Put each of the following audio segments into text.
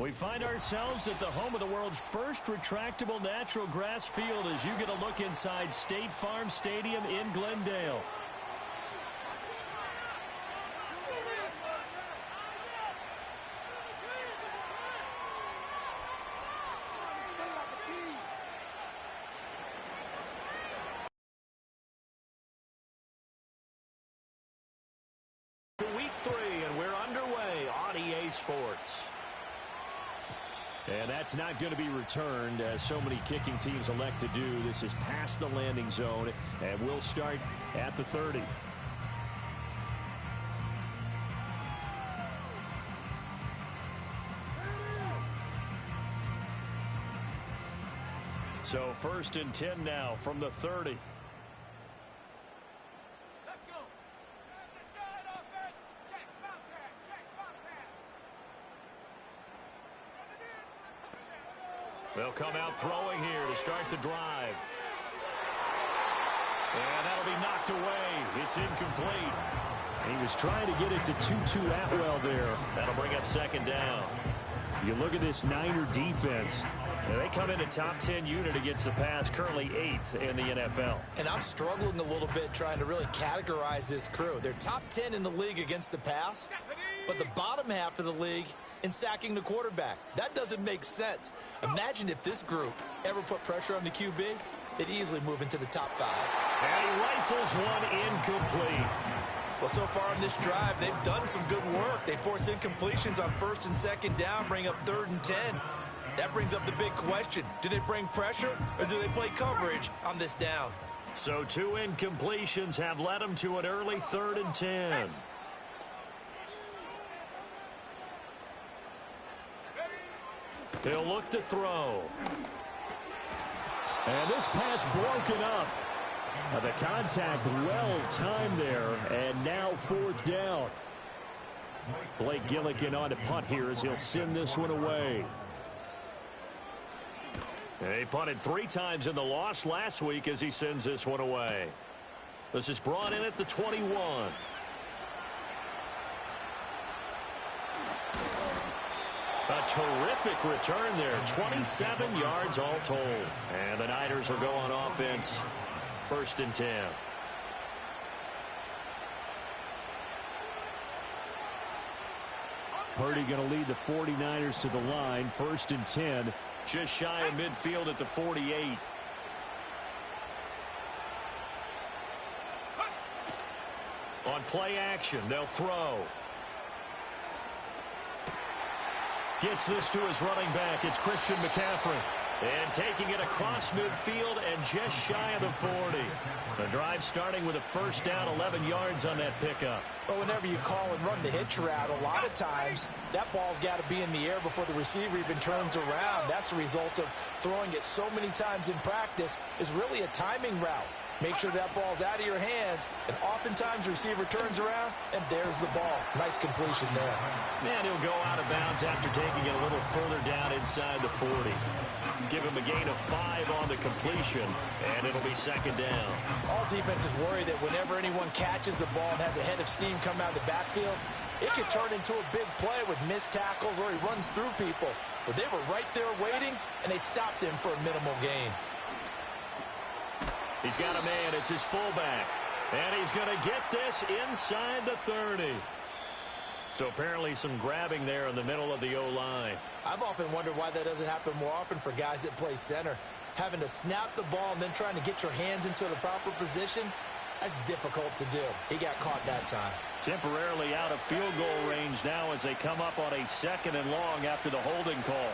We find ourselves at the home of the world's first retractable natural grass field as you get a look inside State Farm Stadium in Glendale. Week 3, and we're underway on EA Sports. And that's not going to be returned, as so many kicking teams elect to do. This is past the landing zone, and we'll start at the 30. So 1st and 10 now from the 30. They'll come out throwing here to start the drive. And that'll be knocked away. It's incomplete. He was trying to get it to Tutu Atwell there. That'll bring up 2nd down. You look at this Niner defense. They come in a top 10 unit against the pass, currently 8th in the NFL. And I'm struggling a little bit trying to really categorize this crew. They're top 10 in the league against the pass, but the bottom half of the league in sacking the quarterback. That doesn't make sense. Imagine if this group ever put pressure on the QB, they'd easily move into the top 5. And he rifles one incomplete. Well, so far on this drive, they've done some good work. They force incompletions on 1st and 2nd down, bring up 3rd and 10. That brings up the big question. Do they bring pressure or do they play coverage on this down? So 2 incompletions have led them to an early 3rd and 10. He'll look to throw. And this pass broken up. The contact well timed there, and now 4th down. Blake Gillikin on to punt here as he'll send this one away. He punted 3 times in the loss last week as he sends this one away. This is brought in at the 21. A terrific return there. 27 yards all told. And the Niners will go on offense. 1st and 10. Purdy going to lead the 49ers to the line. 1st and 10. Just shy of midfield at the 48. On play action, they'll throw. Gets this to his running back. It's Christian McCaffrey. And taking it across midfield and just shy of the 40. The drive starting with a 1st down, 11 yards on that pickup. But whenever you call and run the hitch route, a lot of times that ball's got to be in the air before the receiver even turns around. That's the result of throwing it so many times in practice. Is really a timing route. Make sure that ball's out of your hands, and oftentimes the receiver turns around, and there's the ball. Nice completion there. And he'll go out of bounds after taking it a little further down inside the 40. Give him a gain of 5 on the completion, and it'll be 2nd down. All defenses worry that whenever anyone catches the ball and has a head of steam come out of the backfield, it could turn into a big play with missed tackles or he runs through people. But they were right there waiting, and they stopped him for a minimal gain. He's got a man. It's his fullback. And he's going to get this inside the 30. So apparently some grabbing there in the middle of the O-line. I've often wondered why that doesn't happen more often for guys that play center. Having to snap the ball and then trying to get your hands into the proper position, that's difficult to do. He got caught that time. Temporarily out of field goal range now as they come up on a 2nd and long after the holding call.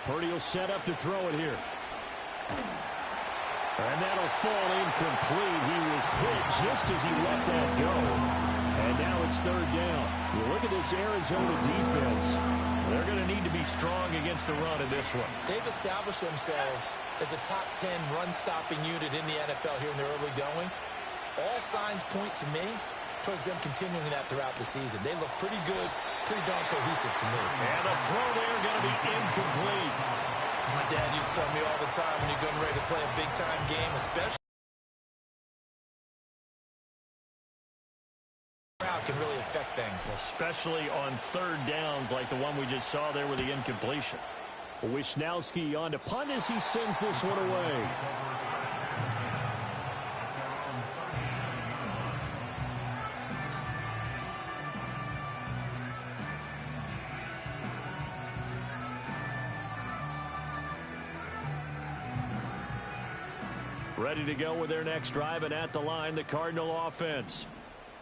Purdy will set up to throw it here. And that'll fall incomplete. He was hit just as he let that go. And now it's 3rd down. You look at this Arizona defense. They're going to need to be strong against the run in this one. They've established themselves as a top 10 run-stopping unit in the NFL here in the early going. All signs point to me towards them continuing that throughout the season. They look pretty good, pretty darn cohesive to me. And the throw there going to be incomplete. As my dad used to tell me all the time, when you're getting ready to play a big-time game, especially, crowd can really affect things. Especially on third downs like the one we just saw there with the incompletion. Wisnowski on to punt as he sends this one away. Ready to go with their next drive, and at the line, the Cardinal offense.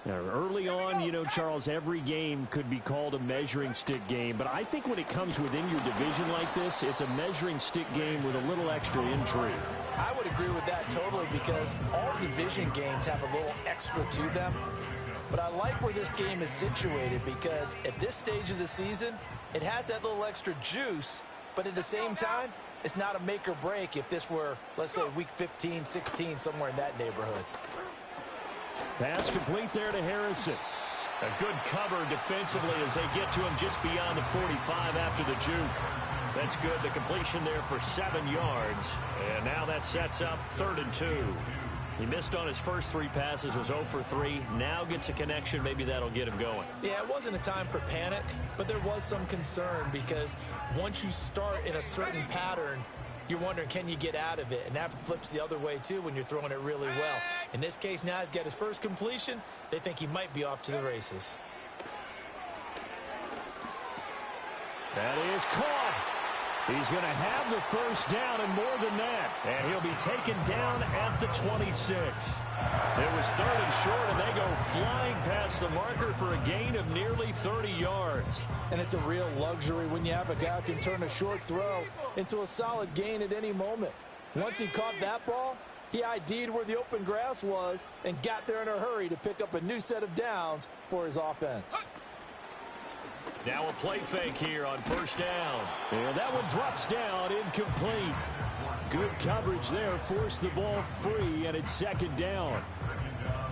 Now, early on, you know, Charles, every game could be called a measuring stick game, but I think when it comes within your division like this, it's a measuring stick game with a little extra intrigue. I would agree with that totally, because all division games have a little extra to them. But I like where this game is situated, because at this stage of the season, it has that little extra juice, but at the same time, it's not a make or break if this were, let's say, week 15, 16, somewhere in that neighborhood. Pass complete there to Harrison. A good cover defensively as they get to him just beyond the 45 after the juke. That's good. The completion there for 7 yards. And now that sets up 3rd and 2. He missed on his first 3 passes, was 0 for 3. Now gets a connection. Maybe that'll get him going. Yeah, it wasn't a time for panic, but there was some concern because once you start in a certain pattern, you're wondering, can you get out of it? And that flips the other way, too, when you're throwing it really well. In this case, now he's got his first completion. They think he might be off to the races. That is caught. He's going to have the first down and more than that. And he'll be taken down at the 26. It was 3rd and short, and they go flying past the marker for a gain of nearly 30 yards. And it's a real luxury when you have a guy who can turn a short throw into a solid gain at any moment. Once he caught that ball, he ID'd where the open grass was and got there in a hurry to pick up a new set of downs for his offense. Now a play fake here on 1st down. And that one drops down, incomplete. Good coverage there, forced the ball free, and it's 2nd down.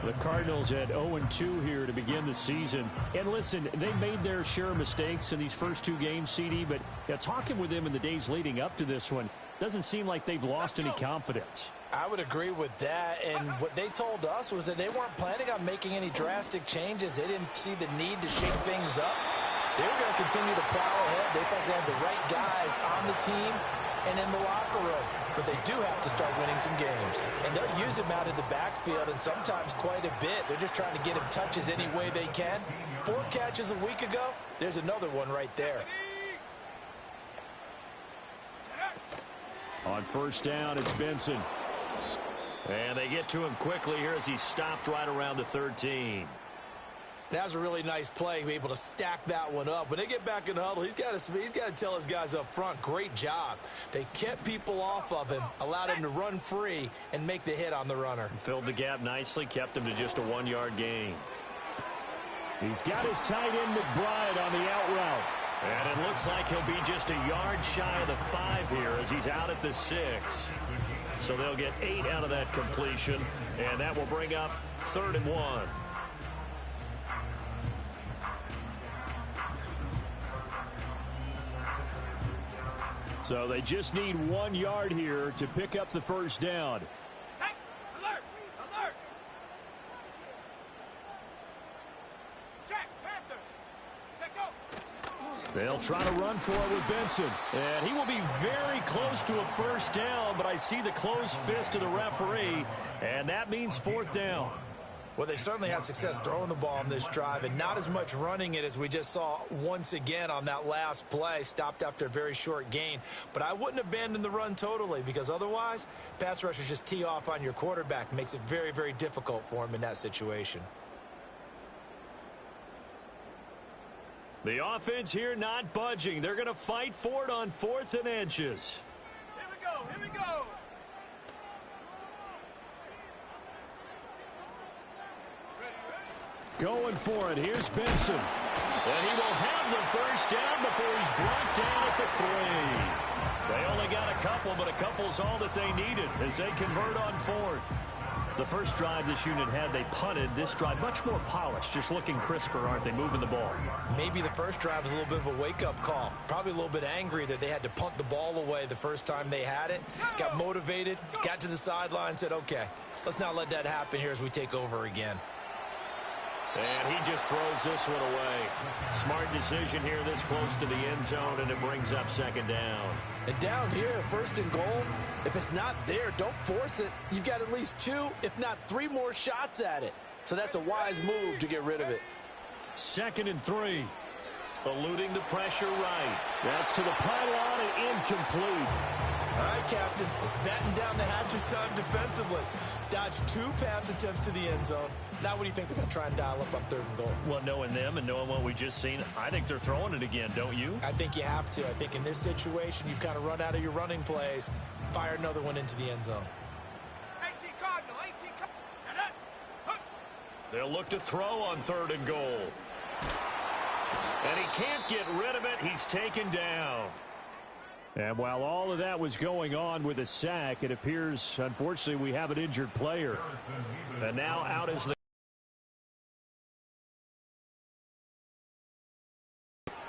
The Cardinals at 0-2 here to begin the season. And listen, they made their share of mistakes in these first 2 games, CD, but talking with them in the days leading up to this one, doesn't seem like they've lost any confidence. I would agree with that, and what they told us was that they weren't planning on making any drastic changes. They didn't see the need to shake things up. They were going to continue to plow ahead. They thought they had the right guys on the team and in the locker room. But they do have to start winning some games. And they'll use him out in the backfield, and sometimes quite a bit. They're just trying to get him touches any way they can. 4 catches a week ago. There's another one right there. On 1st down, it's Benson. And they get to him quickly here as he stopped right around the 13. That was a really nice play, be able to stack that one up. When they get back in the huddle, he's got to tell his guys up front, great job. They kept people off of him, allowed him to run free and make the hit on the runner. Filled the gap nicely, kept him to just a 1-yard gain. He's got his tight end McBride on the out route. And it looks like he'll be just a yard shy of the 5 here as he's out at the 6. So they'll get 8 out of that completion, and that will bring up 3rd and 1. So they just need 1 yard here to pick up the first down. Alert! Alert! Check, Panther! Check go! They'll try to run for it with Benson. And he will be very close to a first down, but I see the closed fist of the referee, and that means 4th down. Well, they certainly had success throwing the ball on this drive, and not as much running it as we just saw once again on that last play. Stopped after a very short gain. But I wouldn't abandon the run totally, because otherwise, pass rushers just tee off on your quarterback. Makes it very, very difficult for him in that situation. The offense here not budging. They're going to fight for it on 4th and inches. Here we go! Here we go! Going for it. Here's Benson. And he will have the first down before he's brought down at the 3. They only got a couple, but a couple's all that they needed as they convert on 4th. The first drive this unit had, they punted. This drive, much more polished, just looking crisper, aren't they, moving the ball? Maybe the first drive was a little bit of a wake-up call. Probably a little bit angry that they had to punt the ball away the first time they had it. Got motivated, got to the sideline, said, okay, let's not let that happen here as we take over again. And he just throws this one away. Smart decision here this close to the end zone, and it brings up second down. And down here, first and goal, if it's not there, don't force it. You've got at least 2, if not 3 more shots at it. So that's a wise move to get rid of it. 2nd and 3. Eluding the pressure right. That's to the pylon and incomplete. All right, Captain. It's batten down the hatches time defensively. Dodged 2 pass attempts to the end zone. Now what do you think they're going to try and dial up on 3rd and goal? Well, knowing them and knowing what we just seen, I think they're throwing it again, don't you? I think you have to. I think in this situation, you kind of run out of your running plays, fire another one into the end zone. 18 Cardinal, 18 Cardinal. Shut up. Huh. They'll look to throw on 3rd and goal. And he can't get rid of it. He's taken down. And while all of that was going on with a sack, it appears, unfortunately, we have an injured player. And now out is the...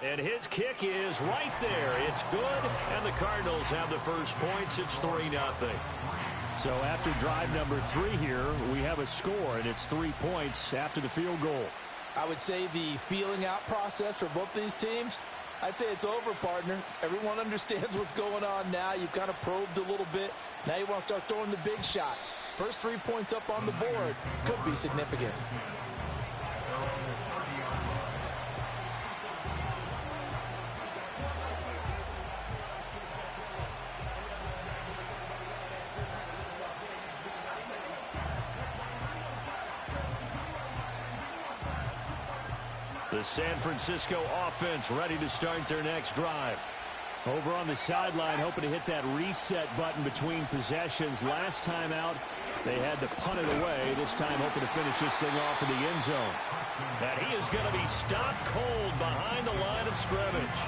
And his kick is right there. It's good, and the Cardinals have the first points. It's 3-0. So after drive number 3 here, we have a score, and it's 3 points after the field goal. I would say the feeling out process for both these teams, I'd say it's over, partner. Everyone understands what's going on now. You've kind of probed a little bit. Now you want to start throwing the big shots. First 3 points up on the board could be significant. The San Francisco offense ready to start their next drive. Over on the sideline, hoping to hit that reset button between possessions. Last time out, they had to punt it away. This time, hoping to finish this thing off in the end zone. And he is going to be stopped cold behind the line of scrimmage.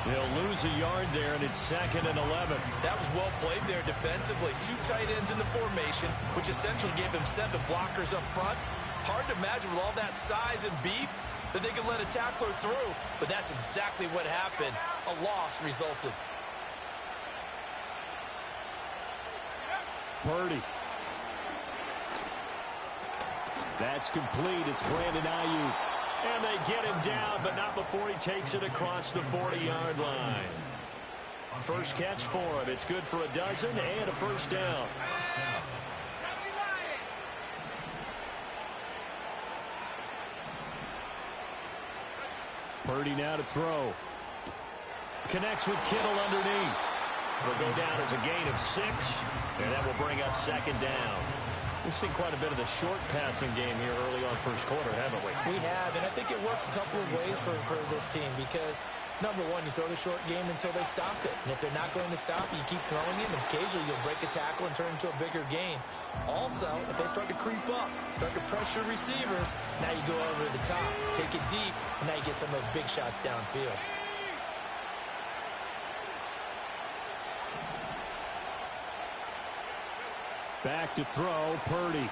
They'll lose a yard there, and it's 2nd and 11. That was well played there defensively. 2 tight ends in the formation, which essentially gave them 7 blockers up front. Hard to imagine with all that size and beef that they could let a tackler through, but that's exactly what happened. A loss resulted. Purdy. That's complete. It's Brandon Ayuk. And they get him down, but not before he takes it across the 40-yard line. First catch for him. It's good for a dozen and a first down. Purdy now to throw. Connects with Kittle underneath. Will go down as a gain of 6, and that will bring up 2nd down. We've seen quite a bit of the short passing game here early on first quarter, haven't we? We have, and I think it works a couple of ways for this team because, number one, you throw the short game until they stop it. And if they're not going to stop it, you keep throwing it, and occasionally you'll break a tackle and turn it into a bigger gain. Also, if they start to creep up, start to pressure receivers, now you go over to the top, take it deep, and now you get some of those big shots downfield. Back to throw, Purdy.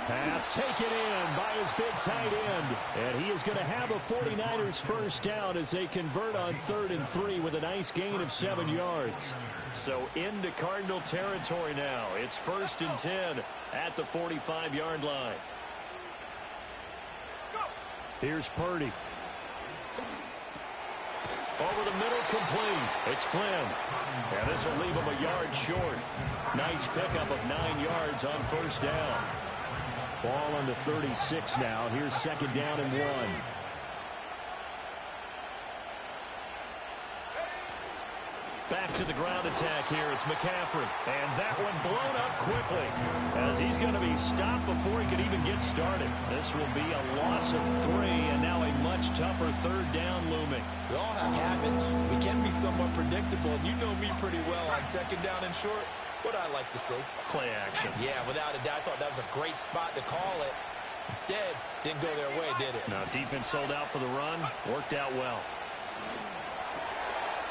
Pass taken in by his big tight end. And he is going to have a 49ers first down as they convert on 3rd and 3 with a nice gain of 7 yards. So into Cardinal territory now. It's 1st and 10 at the 45-yard line. Here's Purdy. Over the middle, complete. It's Flynn. And this will leave him a yard short. Nice pickup of 9 yards on first down. Ball on the 36 now. Here's 2nd down and 1. Back to the ground attack here. It's McCaffrey. And that one blown up quickly as he's going to be stopped before he could even get started. This will be a loss of 3 and now a much tougher 3rd down looming. We all have habits. We can be somewhat predictable, and you know me pretty well on 2nd down and short. What I like to see. Play action. Yeah, without a doubt. I thought that was a great spot to call it. Instead, didn't go their way, did it? Now, defense sold out for the run. Worked out well.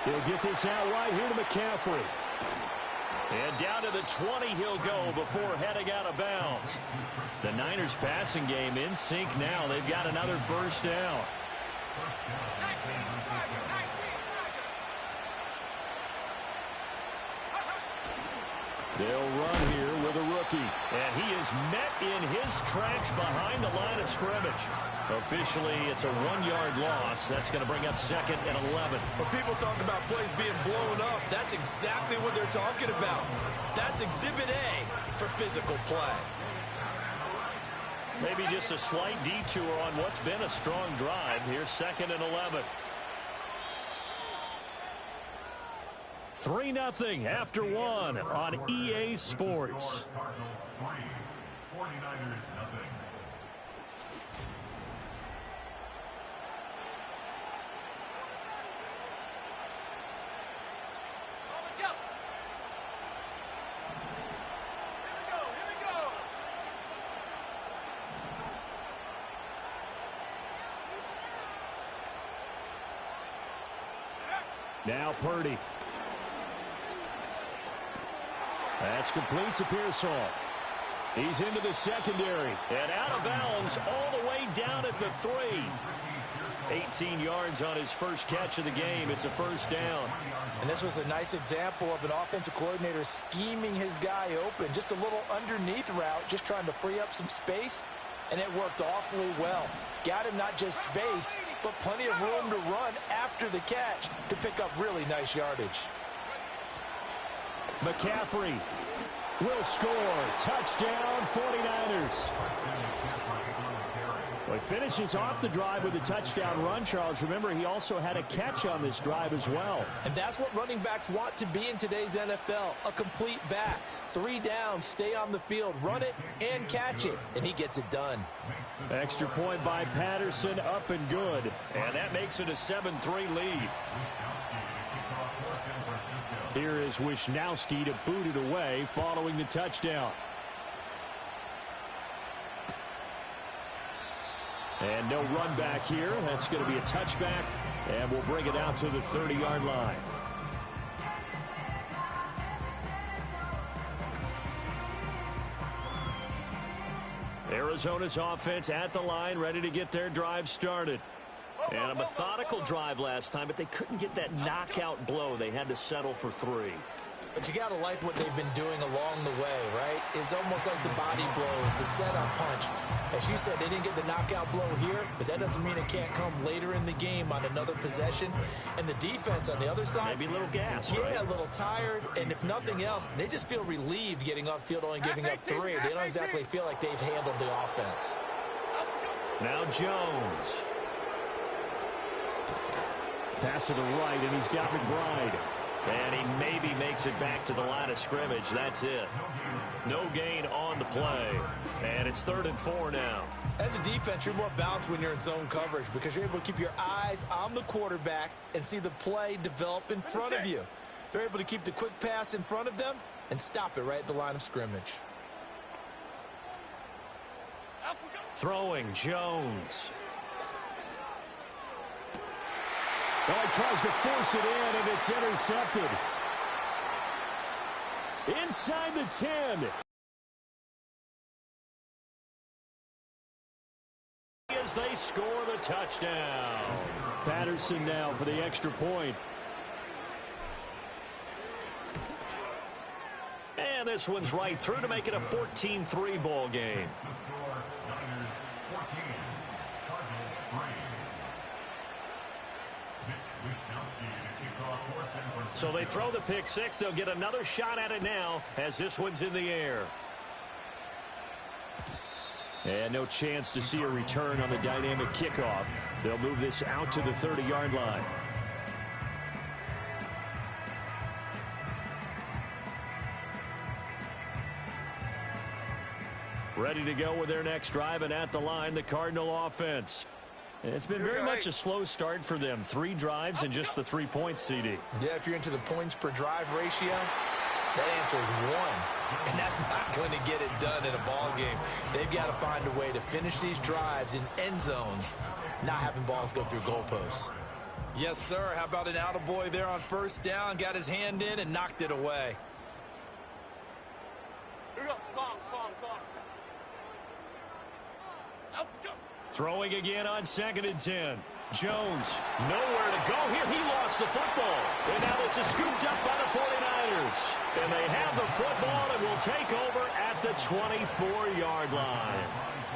He'll get this out right here to McCaffrey. And down to the 20 he'll go before heading out of bounds. The Niners passing game in sync now. They've got another first down. They'll run here with a rookie. And he is is met in his tracks behind the line of scrimmage. Officially, it's a 1-yard loss. That's going to bring up 2nd and 11. When people talk about plays being blown up, that's exactly what they're talking about. That's Exhibit A for physical play. Maybe just a slight detour on what's been a strong drive. Here's 2nd and 11. 3-0 after 1 on EA Sports. Now Purdy. That's complete to Pearsall. He's into the secondary. And out of bounds all the way down at the 3. 18 yards on his first catch of the game. It's a first down. And this was a nice example of an offensive coordinator scheming his guy open. Just a little underneath route, just trying to free up some space. And it worked awfully well. Got him not just space, but plenty of room to run after the catch to pick up really nice yardage. McCaffrey will score. Touchdown, 49ers. Well, he finishes off the drive with a touchdown run, Charles. Remember, he also had a catch on this drive as well. And that's what running backs want to be in today's NFL, a complete back. 3 downs, stay on the field, run it, and catch it. And he gets it done. Extra point by Patterson, up and good. And that makes it a 7-3 lead. Here is Wishnowski to boot it away following the touchdown. And no run back here. That's going to be a touchback. And we'll bring it out to the 30-yard line. Arizona's offense at the line, ready to get their drive started. And a methodical drive last time, but they couldn't get that knockout blow. They had to settle for 3. But you got to like what they've been doing along the way, right? It's almost like the body blows, the setup punch. As you said, they didn't get the knockout blow here, but that doesn't mean it can't come later in the game on another possession. And the defense on the other side, maybe a little gas, yeah, right? A little tired. And if nothing else, they just feel relieved getting off field, only giving up 3. They don't exactly feel like they've handled the offense. Now Jones. Pass to the right, and he's got McBride. And he maybe makes it back to the line of scrimmage. That's it. No gain on the play. And it's 3rd and 4 now. As a defense, you're more balanced when you're in zone coverage because you're able to keep your eyes on the quarterback and see the play develop in front of you. They're able to keep the quick pass in front of them and stop it right at the line of scrimmage. Throwing, Jones. Well, he tries to force it in, and it's intercepted. Inside the 10. As they score the touchdown. Patterson now for the extra point. And this one's right through to make it a 14-3 ball game. So they throw the pick 6. They'll get another shot at it now as this one's in the air. And no chance to see a return on the dynamic kickoff. They'll move this out to the 30-yard line. Ready to go with their next drive, and at the line, the Cardinal offense. It's been very much a slow start for them. 3 drives and just the 3 points, CD. Yeah, if you're into the points per drive ratio, that answer is 1. And that's not going to get it done in a ball game. They've got to find a way to finish these drives in end zones, not having balls go through goalposts. Yes, sir. How about an attaboy there on first down? Got his hand in and knocked it away. Here we go. Calm. Throwing again on 2nd and 10. Jones, nowhere to go here. He lost the football. And now this is scooped up by the 49ers. And they have the football and will take over at at the 24-yard line.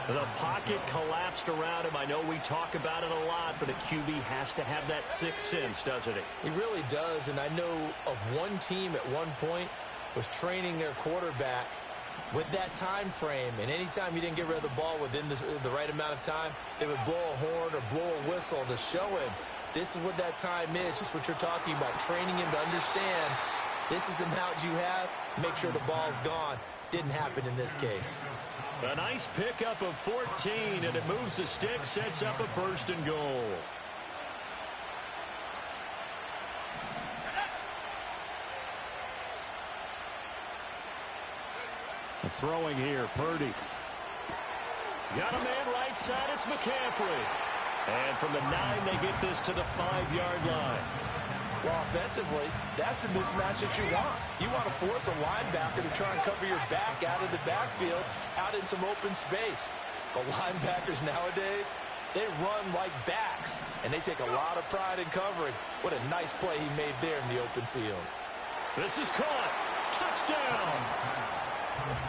The pocket collapsed around him. I know we talk about it a lot, but a QB has to have that sixth sense, doesn't he? He really does, and I know of one team at one point was training their quarterback with that time frame, and anytime he didn't get rid of the ball within the right amount of time, they would blow a horn or blow a whistle to show him this is what that time is, just what you're talking about, training him to understand this is the amount you have, make sure the ball's gone. Didn't happen in this case. A nice pickup of 14, and it moves the stick, sets up a 1st and goal. Throwing here, Purdy. Got a man right side, it's McCaffrey. And from the 9, they get this to the 5-yard line. Well, offensively, that's the mismatch that you want. You want to force a linebacker to try and cover your back out of the backfield, out in some open space. But linebackers nowadays, they run like backs, and they take a lot of pride in covering. What a nice play he made there in the open field. This is caught. Touchdown.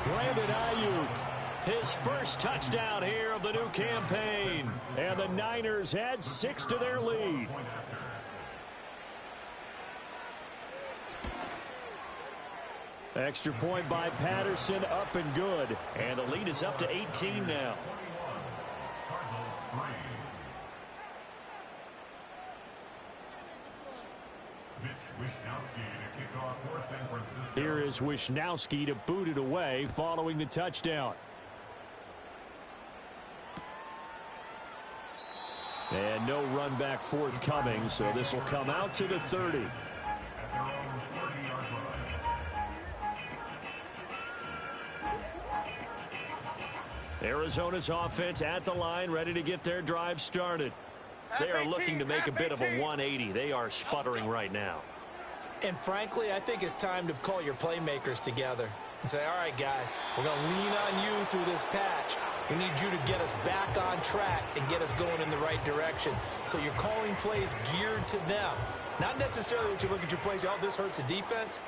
Brandon Ayuk, his first touchdown here of the new campaign. And the Niners add 6 to their lead. Extra point by Patterson, up and good. And the lead is up to 18 now. Here is Wishnowski to boot it away following the touchdown. And no run back forthcoming, so this will come out to the 30. Arizona's offense at the line, ready to get their drive started. They are looking to make a bit of a 180. They are sputtering right now. And frankly, I think it's time to call your playmakers together and say, all right, guys, we're going to lean on you through this patch. We need you to get us back on track and get us going in the right direction. So you're calling plays geared to them. Not necessarily what you look at your plays, oh, this hurts the defense.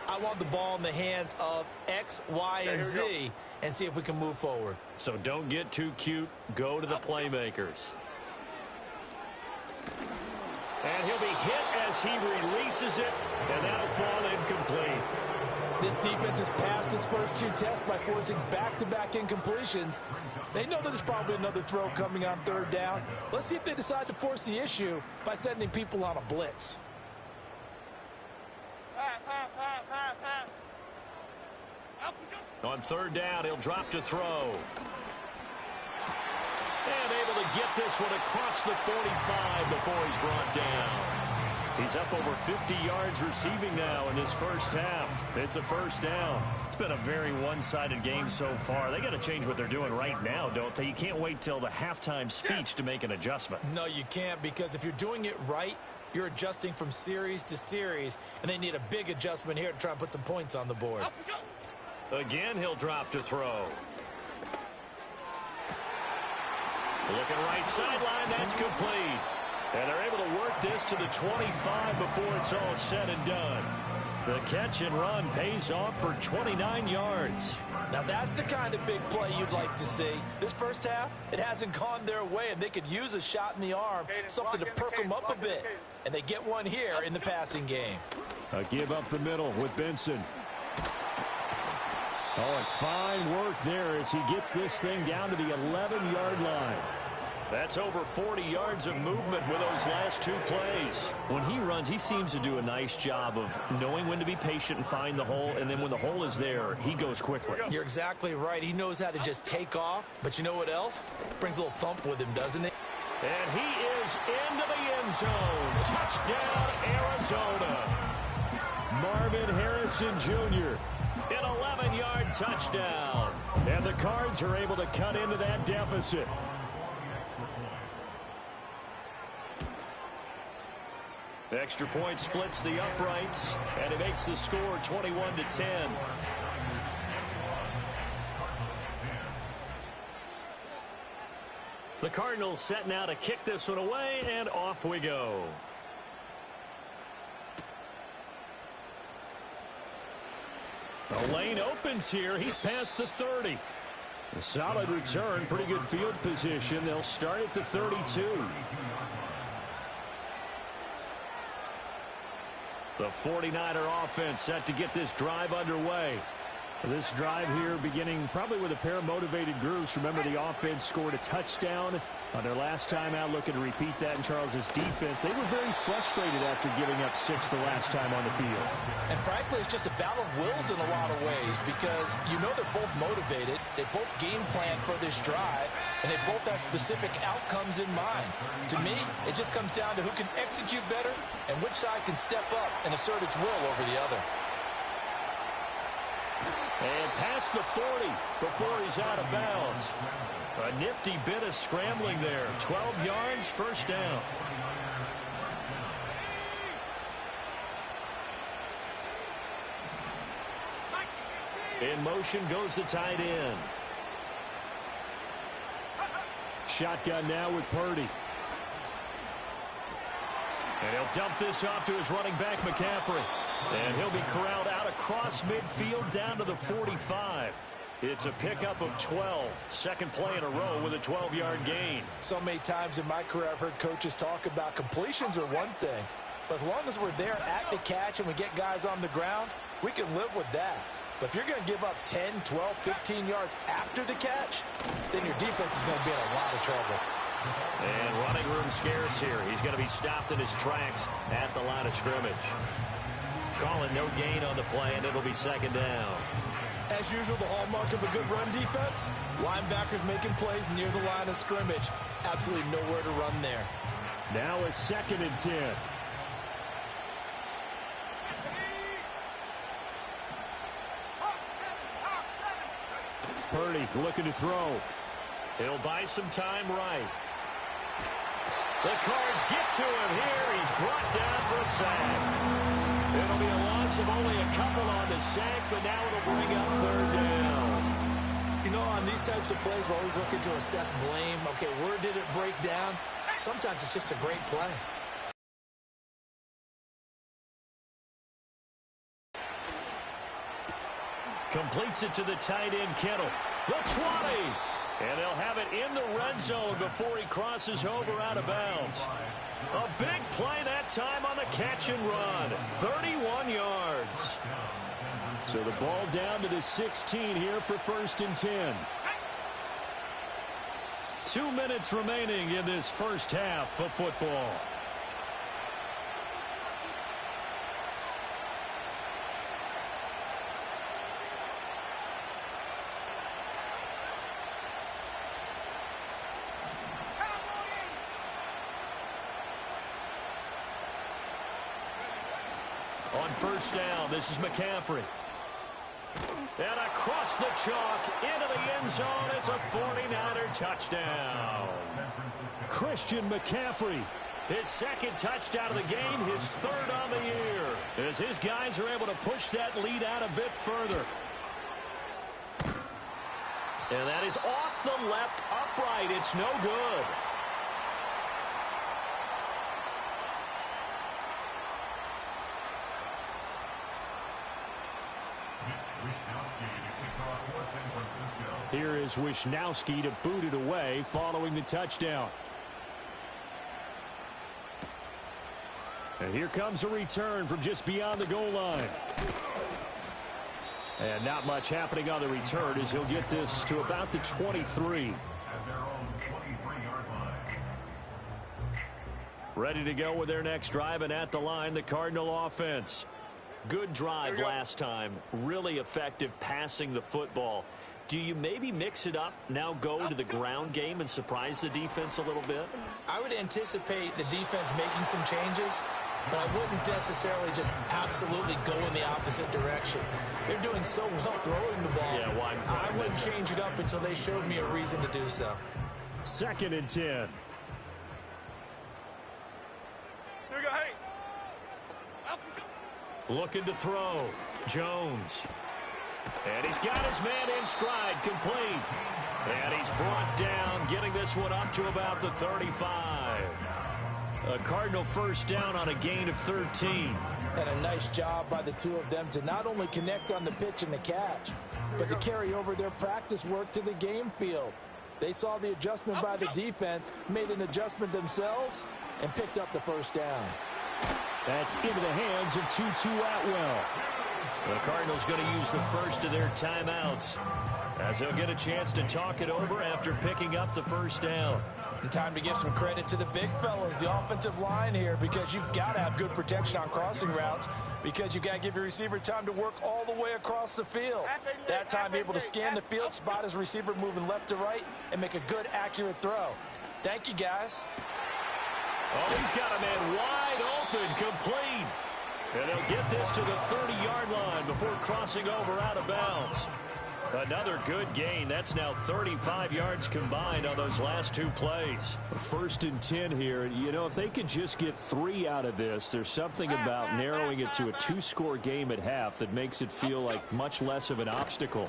I want the ball in the hands of X, Y, and Z and see if we can move forward. So don't get too cute. Go to the playmakers. And he'll be hit as he releases it, and that'll fall incomplete. This defense has passed its first 2 tests by forcing back-to-back incompletions. They know that there's probably another throw coming on 3rd down. Let's see if they decide to force the issue by sending people on a blitz. On 3rd down, he'll drop to throw. And able to get this one across the 45 before he's brought down. He's up over 50 yards receiving now in this first half. It's a 1st down. It's been a very one-sided game so far. They got to change what they're doing right now, don't they? You can't wait till the halftime speech to make an adjustment. No, you can't, because if you're doing it right, you're adjusting from series to series, and they need a big adjustment here to try and put some points on the board. Again, he'll drop to throw. Looking right sideline, that's complete. And they're able to work this to the 25 before it's all said and done. The catch and run pays off for 29 yards. Now that's the kind of big play you'd like to see. This first half, it hasn't gone their way, and they could use a shot in the arm, something to perk them up a bit. And they get one here in the passing game. A give up the middle with Benson. Oh, and fine work there as he gets this thing down to the 11-yard line. That's over 40 yards of movement with those last 2 plays. When he runs, he seems to do a nice job of knowing when to be patient and find the hole, and then when the hole is there, he goes quickly. You're exactly right. He knows how to just take off, but you know what else? Brings a little thump with him, doesn't it? And he is into the end zone. Touchdown, Arizona. Marvin Harrison Jr., an 11-yard touchdown. And the Cards are able to cut into that deficit. Extra point splits the uprights, and it makes the score 21-10. The Cardinals set now to kick this one away, and off we go. The lane opens here. He's past the 30. A solid return, pretty good field position. They'll start at the 32. The 49er offense set to get this drive underway. This drive here beginning probably with a pair of motivated groups. Remember, the offense scored a touchdown on their last time out, looking to repeat that in Charles's defense. They were very frustrated after giving up 6 the last time on the field. And frankly, it's just a battle of wills in a lot of ways because you know they're both motivated. They both game plan for this drive, and they both have specific outcomes in mind. To me, it just comes down to who can execute better and which side can step up and assert its will over the other. And past the 40 before he's out of bounds. A nifty bit of scrambling there. 12 yards, first down. In motion goes the tight end. Shotgun now with Purdy. And he'll dump this off to his running back, McCaffrey. And he'll be corralled out across midfield down to the 45. It's a pickup of 12. Second play in a row with a 12-yard gain. So many times in my career I've heard coaches talk about completions are one thing. But as long as we're there at the catch and we get guys on the ground, we can live with that. But if you're going to give up 10, 12, 15 yards after the catch, then your defense is going to be in a lot of trouble. And running room scarce here. He's going to be stopped in his tracks at the line of scrimmage. Calling no gain on the play, and it'll be second down. As usual, the hallmark of a good run defense, linebackers making plays near the line of scrimmage. Absolutely nowhere to run there. Now a 2nd and 10. Purdy looking to throw. He'll buy some time right. The Cards get to him here. He's brought down for a sack. It'll be a loss of only a couple on the sack, but now it'll bring up third down. You know, on these types of plays, we're always looking to assess blame. Okay, where did it break down? Sometimes it's just a great play. Completes it to the tight end, Kittle. The 20. And they'll have it in the red zone before he crosses over out of bounds. A big play that time on the catch and run. 31 yards. So the ball down to the 16 here for 1st and 10. 2 minutes remaining in this first half of football. On first down, this is McCaffrey. And across the chalk, into the end zone, it's a 49er touchdown. Christian McCaffrey, his 2nd touchdown of the game, his 3rd on the year, as his guys are able to push that lead out a bit further. And that is off the left upright. It's no good. Here is Wisnowski to boot it away following the touchdown. And here comes a return from just beyond the goal line. And not much happening on the return as he'll get this to about the 23. Ready to go with their next drive, and at the line, the Cardinal offense. Good drive last time. Really effective passing the football. Do you maybe mix it up, now go to the ground game and surprise the defense a little bit? I would anticipate the defense making some changes, but I wouldn't necessarily just absolutely go in the opposite direction. They're doing so well throwing the ball. Yeah, well, I wouldn't change it up until they showed me a reason to do so. 2nd and 10. Here we go, hey. Looking to throw. Jones. And he's got his man in stride, complete. And he's brought down, getting this one up to about the 35. A Cardinal first down on a gain of 13. And a nice job by the two of them to not only connect on the pitch and the catch, but to carry over their practice work to the game field. They saw the adjustment by the defense, made an adjustment themselves, and picked up the first down. That's into the hands of Tutu Atwell. The Cardinals going to use the first of their timeouts, as they'll get a chance to talk it over after picking up the first down. And time to give some credit to the big fellas, the offensive line here, because you've got to have good protection on crossing routes, because you've got to give your receiver time to work all the way across the field. That time able to scan the field, spot his receiver moving left to right, and make a good, accurate throw. Thank you, guys. Oh, he's got a man wide open, complete. And they'll get this to the 30-yard line before crossing over out of bounds. Another good gain. That's now 35 yards combined on those last two plays. 1st and 10 here. You know, if they could just get 3 out of this, there's something about narrowing it to a 2-score game at half that makes it feel like much less of an obstacle.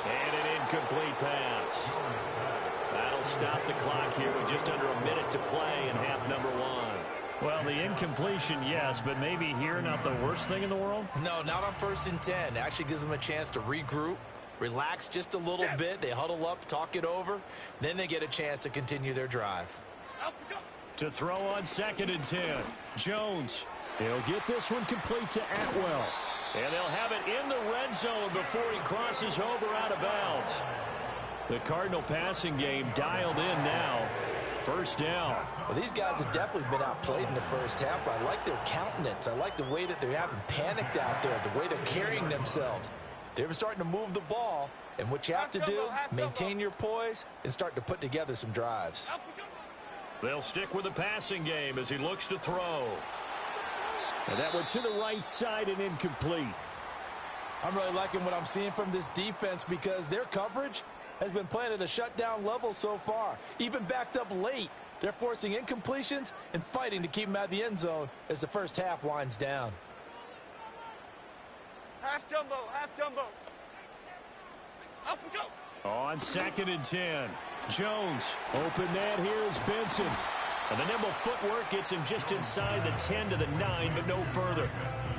And an incomplete pass. That'll stop the clock here with just under a minute to play in half number 1. Well, the incompletion, yes, but maybe here not the worst thing in the world? No, not on 1st and 10. It actually gives them a chance to regroup, relax just a little bit. They huddle up, talk it over. Then they get a chance to continue their drive. To throw on 2nd and 10. Jones. He'll get this one complete to Atwell. And they'll have it in the red zone before he crosses over out of bounds. The Cardinal passing game dialed in now. 1st down. Well, these guys have definitely been outplayed in the first half. I like their countenance. I like the way that they haven't panicked out there, the way they're carrying themselves. They're starting to move the ball, and what you have to do, maintain your poise and start to put together some drives. They'll stick with the passing game as he looks to throw. And that one to the right side and incomplete. I'm really liking what I'm seeing from this defense because their coverage has been playing at a shutdown level so far. Even backed up late, they're forcing incompletions and fighting to keep them out of the end zone as the first half winds down. Half jumbo, half jumbo. Up we go. On 2nd and 10. Jones. Open man here is Benson. And the nimble footwork gets him just inside the 10 to the 9, but no further.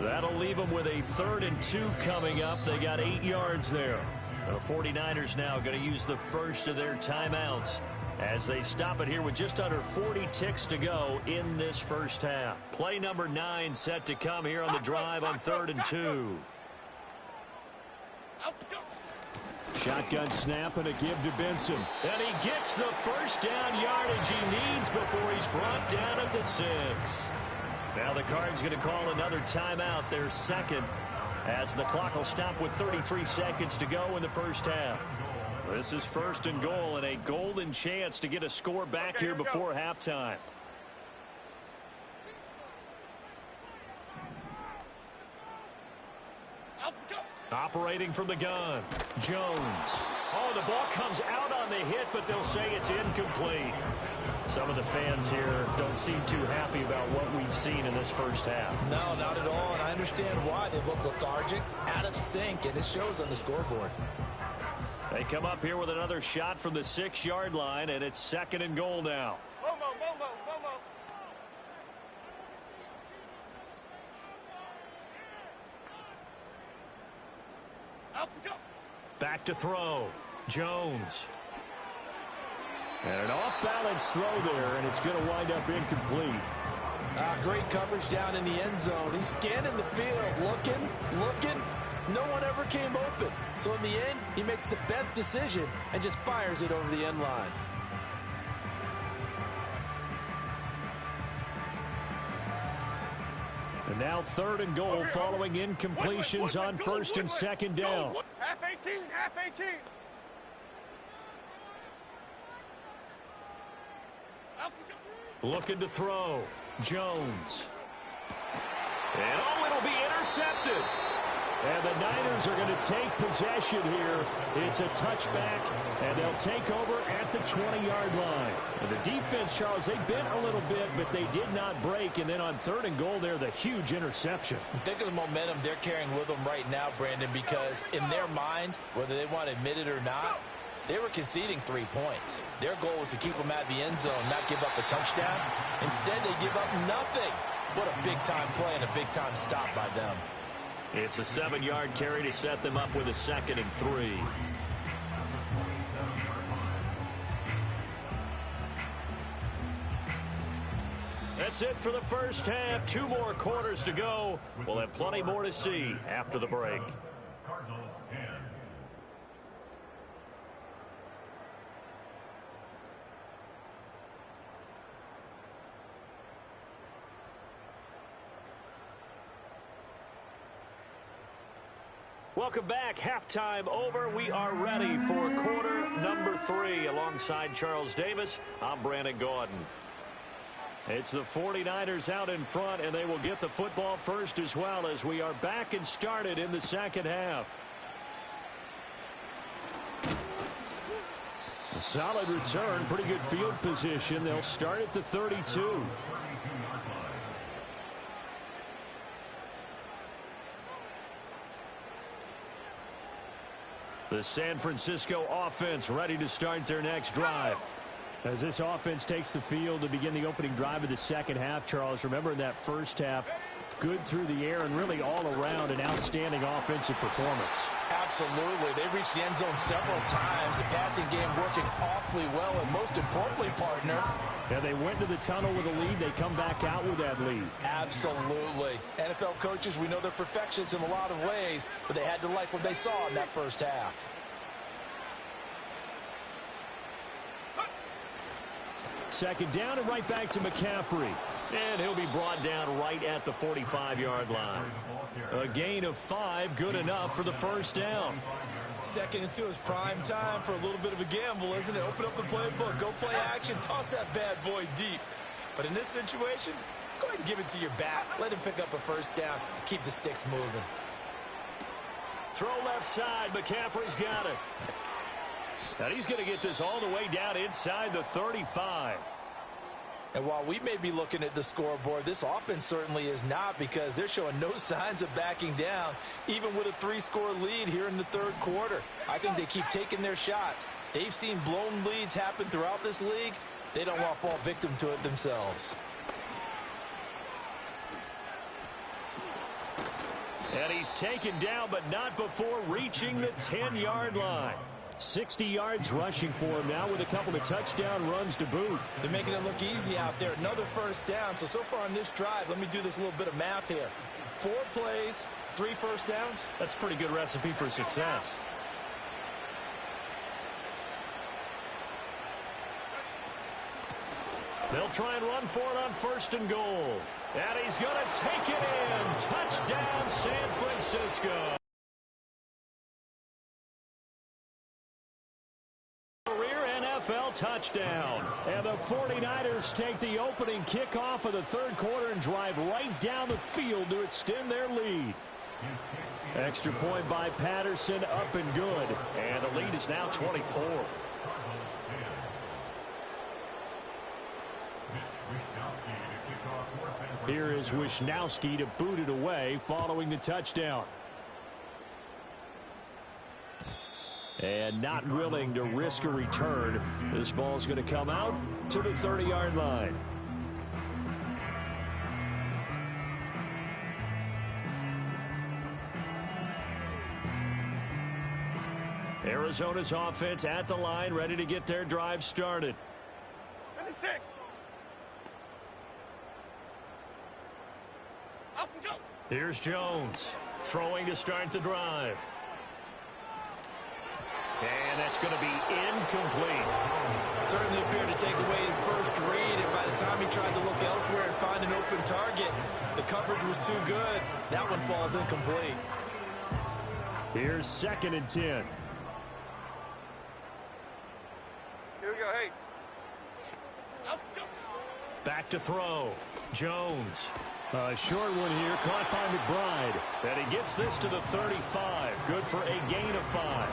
That'll leave him with a 3rd and 2 coming up. They got 8 yards there. The 49ers now going to use the first of their timeouts as they stop it here with just under 40 ticks to go in this first half. Play number 9 set to come here on the drive on 3rd and 2. Shotgun snap and a give to Benson. And he gets the first down yardage he needs before he's brought down at the 6. Now the Cards going to call another timeout, their second, as the clock will stop with 33 seconds to go in the first half. This is 1st and goal and a golden chance to get a score back here before halftime. Operating from the gun, Jones. Oh, the ball comes out on the hit, but they'll say it's incomplete. Some of the fans here don't seem too happy about what we've seen in this first half. No, not at all, and I understand why. They look lethargic, out of sync, and it shows on the scoreboard. They come up here with another shot from the 6-yard line, and it's 2nd and goal now. Momo, Momo, Momo. Up we go. Back to throw. Jones. And an off-balance throw there, and it's going to wind up incomplete. Great coverage down in the end zone. He's scanning the field, looking. No one ever came open. So in the end, he makes the best decision and just fires it over the end line. And now 3rd and goal following incompletions on 1st and 2nd down. Half 18, half 18. Up we go. Looking to throw. Jones. And oh, it'll be intercepted. And the Niners are going to take possession here. It's a touchback, and they'll take over at the 20-yard line. And the defense, Charles, they bent a little bit, but they did not break. And then on 3rd and goal there, the huge interception. Think of the momentum they're carrying with them right now, Brandon, because in their mind, whether they want to admit it or not, they were conceding 3 points. Their goal was to keep them out of the end zone, not give up a touchdown. Instead, they give up nothing. What a big-time play and a big-time stop by them. It's a 7-yard carry to set them up with a 2nd and 3. That's it for the first half. 2 more quarters to go. We'll have plenty more to see after the break. Welcome back. Halftime over. We are ready for quarter number 3. Alongside Charles Davis, I'm Brandon Gaudin. It's the 49ers out in front, and they will get the football first as well as we are back and started in the second half. A solid return, pretty good field position. They'll start at the 32. The San Francisco offense ready to start their next drive. As this offense takes the field to begin the opening drive of the second half, Charles, remember in that first half, good through the air and really all around an outstanding offensive performance. Absolutely. They reached the end zone several times. The passing game working awfully well, and most importantly, partner. Yeah, they went to the tunnel with a lead. They come back out with that lead. Absolutely. NFL coaches, we know they're perfectionists in a lot of ways, but they had to like what they saw in that first half. Second down and right back to McCaffrey. And he'll be brought down right at the 45-yard line. A gain of 5, good enough for the first down. 2nd and 2 is prime time for a little bit of a gamble, isn't it? Open up the playbook, go play action, toss that bad boy deep. But in this situation, go ahead and give it to your back. Let him pick up a first down. Keep the sticks moving. Throw left side. McCaffrey's got it. And he's going to get this all the way down inside the 35. And while we may be looking at the scoreboard, this offense certainly is not, because they're showing no signs of backing down, even with a 3-score lead here in the third quarter. I think they keep taking their shots. They've seen blown leads happen throughout this league. They don't want to fall victim to it themselves. And he's taken down, but not before reaching the 10-yard line. 60 yards rushing for him now with a couple of touchdown runs to boot. They're making it look easy out there. Another first down. So far on this drive, let me do this little bit of math here. 4 plays, 3 first downs. That's a pretty good recipe for success. They'll try and run for it on 1st and goal. And he's going to take it in. Touchdown, San Francisco. NFL touchdown. And the 49ers take the opening kickoff of the third quarter and drive right down the field to extend their lead. Extra point by Patterson, up and good. And the lead is now 24. Here is Wishnowski to boot it away following the touchdown. And not willing to risk a return. This ball's going to come out to the 30-yard line. Arizona's offense at the line, ready to get their drive started. 56. Up and go. Here's Jones throwing to start the drive. And that's going to be incomplete. Certainly appeared to take away his first read, and by the time he tried to look elsewhere and find an open target, the coverage was too good. That one falls incomplete. Here's 2nd and 10. Here we go, hey. Up and go. Back to throw. Jones. A short one here, caught by McBride. And he gets this to the 35. Good for a gain of 5.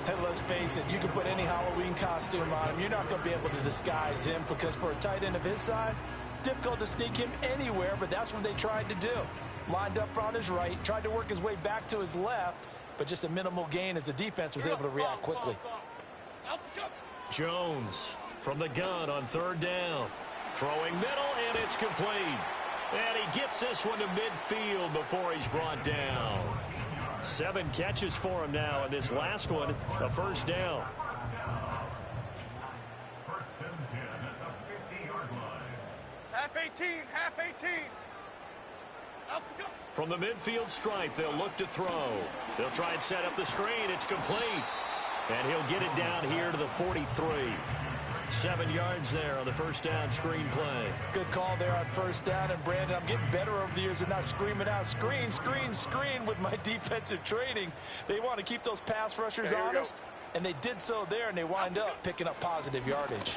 And let's face it, you can put any Halloween costume on him. You're not going to be able to disguise him, because for a tight end of his size, difficult to sneak him anywhere, but that's what they tried to do. Lined up on his right, tried to work his way back to his left, but just a minimal gain as the defense was able to react quickly. Jones from the gun on 3rd down. Throwing middle, and it's complete. And he gets this one to midfield before he's brought down. 7 catches for him now, and this last one, a first down. Half 18, half 18. Up we go. From the midfield stripe, they'll look to throw. They'll try and set up the screen. It's complete. And he'll get it down here to the 43. 7 yards there on the first down screen play. Good call there on first down. And, Brandon, I'm getting better over the years and not screaming out, screen, screen, screen with my defensive training. They want to keep those pass rushers honest, and they did so there, and they wind up picking up positive yardage.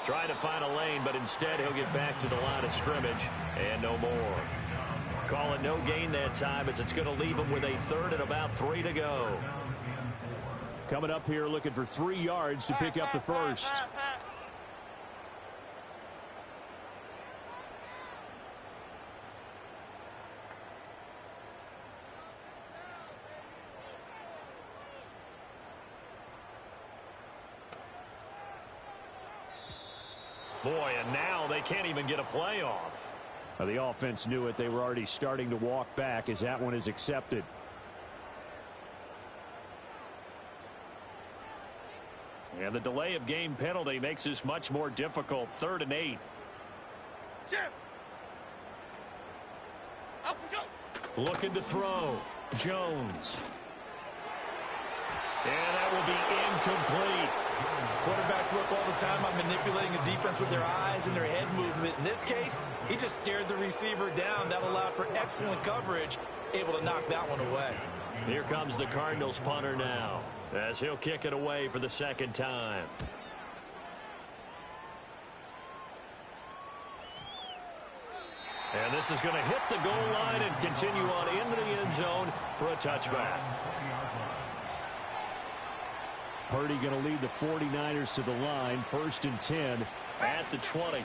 Trying to find a lane, but instead he'll get back to the line of scrimmage and no more. Calling no gain that time as it's going to leave him with a 3rd and about 3 to go. Coming up here looking for 3 yards to pick up the first. Boy, and now they can't even get a play off. The offense knew it. They were already starting to walk back as that one is accepted. And the delay of game penalty makes this much more difficult. 3rd and 8. Jim. Up we go. Looking to throw. Jones. And that will be incomplete. Quarterbacks work all the time on manipulating the defense with their eyes and their head movement. In this case, he just stared the receiver down. That allowed for excellent coverage, able to knock that one away. Here comes the Cardinals punter now, as he'll kick it away for the 2nd time. And this is going to hit the goal line and continue on into the end zone for a touchback. Purdy going to lead the 49ers to the line. 1st and 10 at the 20.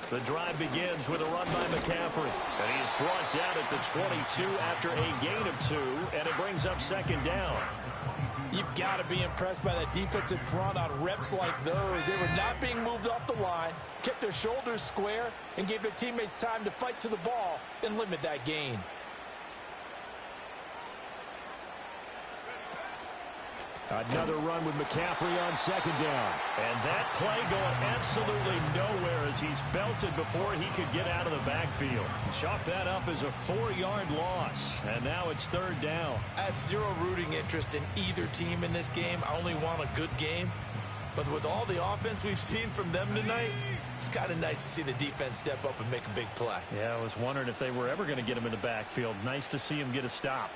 The drive begins with a run by McCaffrey. And he is brought down at the 22 after a gain of 2. And it brings up 2nd down. You've got to be impressed by that defensive front on reps like those. They were not being moved off the line, kept their shoulders square, and gave their teammates time to fight to the ball and limit that gain. Another run with McCaffrey on 2nd down. And that play going absolutely nowhere as he's belted before he could get out of the backfield. Chalk that up as a 4-yard loss. And now it's 3rd down. I have zero rooting interest in either team in this game. I only want a good game. But with all the offense we've seen from them tonight, it's kind of nice to see the defense step up and make a big play. Yeah, I was wondering if they were ever going to get him in the backfield. Nice to see him get a stop.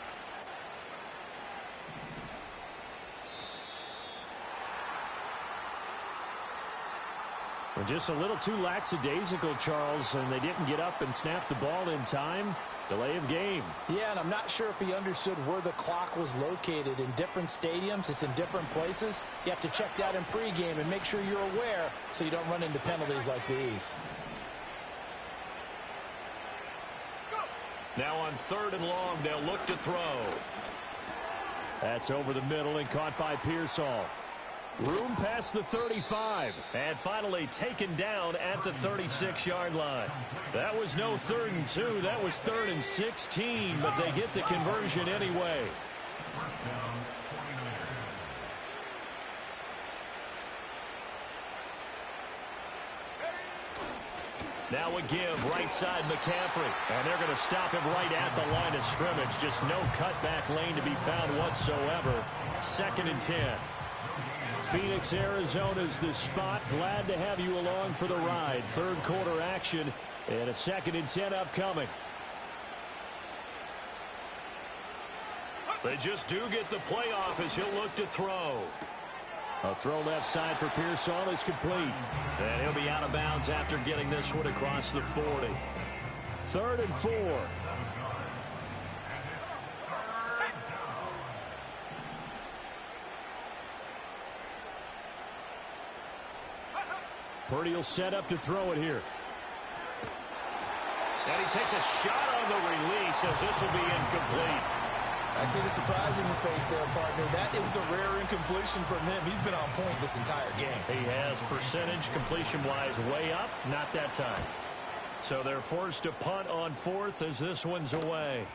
Just a little too lackadaisical, Charles, and they didn't get up and snap the ball in time. Delay of game. Yeah, and I'm not sure if he understood where the clock was located. In different stadiums, it's in different places. You have to check that in pregame and make sure you're aware so you don't run into penalties like these. Now on 3rd and long, they'll look to throw. That's over the middle and caught by Pearsall. Room past the 35. And finally taken down at the 36-yard line. That was no 3rd and 2. That was 3rd and 16. But they get the conversion anyway. Now a give right side McCaffrey. And they're going to stop him right at the line of scrimmage. Just no cutback lane to be found whatsoever. 2nd and 10. Phoenix, Arizona's the spot. Glad to have you along for the ride. 3rd quarter action and a 2nd and 10 upcoming. They just do get the playoff as he'll look to throw. A throw left side for Pearsall is complete. And he'll be out of bounds after getting this one across the 40. 3rd and 4. Purdy will set up to throw it here. And he takes a shot on the release as this will be incomplete. I see the surprise in your face there, partner. That is a rare incompletion from him. He's been on point this entire game. He has percentage completion-wise way up, not that time. So they're forced to punt on fourth as this one's away.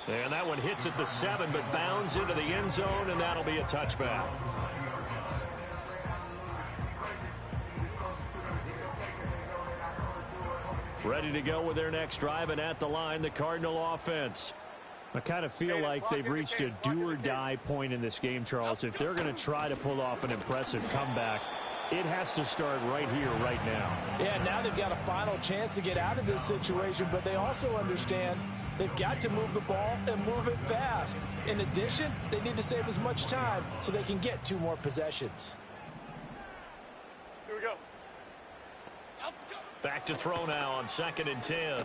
And that one hits at the 7, but bounds into the end zone, and that'll be a touchback. Ready to go with their next drive, and at the line, the Cardinal offense. I kind of feel like they've reached a do-or-die point in this game, Charles. If they're going to try to pull off an impressive comeback, it has to start right here, right now. Yeah, now they've got a final chance to get out of this situation, but they also understand they've got to move the ball and move it fast. In addition, they need to save as much time so they can get 2 more possessions. Here we go. Back to throw now on 2nd and 10.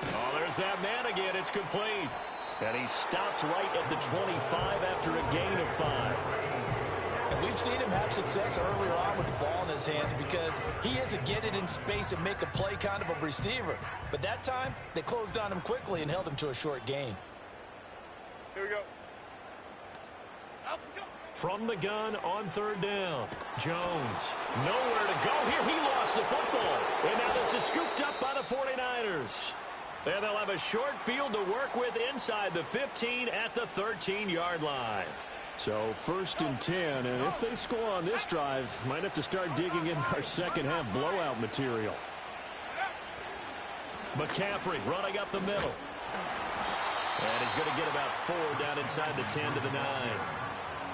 Oh, there's that man again. It's complete. And he stopped right at the 25 after a gain of 5. And we've seen him have success earlier on with the ball in his hands because he is a get it in space and make a play kind of a receiver. But that time, they closed on him quickly and held him to a short gain. Here we go. Up we go. From the gun on 3rd down. Jones. Nowhere to go here. He lost the football. And now this is scooped up by the 49ers. And they'll have a short field to work with inside the 15 at the 13-yard line. So 1st and 10, and if they score on this drive, might have to start digging in our second-half blowout material. McCaffrey running up the middle. And he's going to get about 4 down inside the 10 to the 9.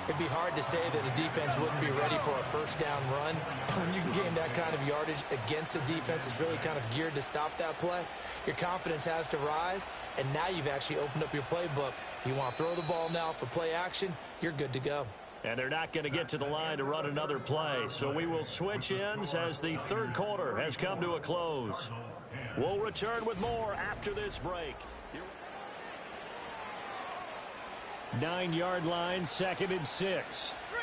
It'd be hard to say that a defense wouldn't be ready for a first down run. When you can gain that kind of yardage against a defense that's really kind of geared to stop that play, your confidence has to rise, and now you've actually opened up your playbook. If you want to throw the ball now for play action, you're good to go. And they're not going to get to the line to run another play, so we will switch ends as the 3rd quarter has come to a close. We'll return with more after this break. 9-yard line, 2nd and 6. 3,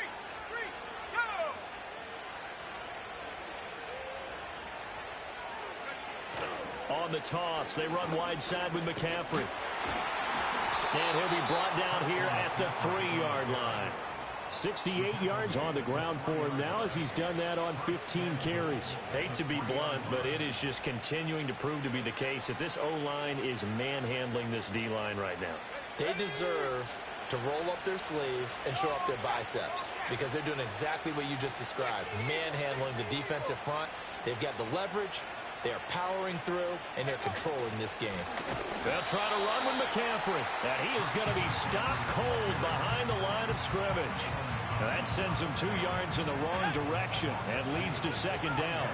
go! On the toss, they run wide side with McCaffrey. And he'll be brought down here at the 3-yard line. 68 yards on the ground for him now as he's done that on 15 carries. Hate to be blunt, but it is just continuing to prove to be the case that this O-line is manhandling this D-line right now. They deserve to roll up their sleeves and show up their biceps because they're doing exactly what you just described, manhandling the defensive front. They've got the leverage, they're powering through, and they're controlling this game. They'll try to run with McCaffrey, and he is going to be stopped cold behind the line of scrimmage. Now that sends him 2 yards in the wrong direction and leads to 2nd down.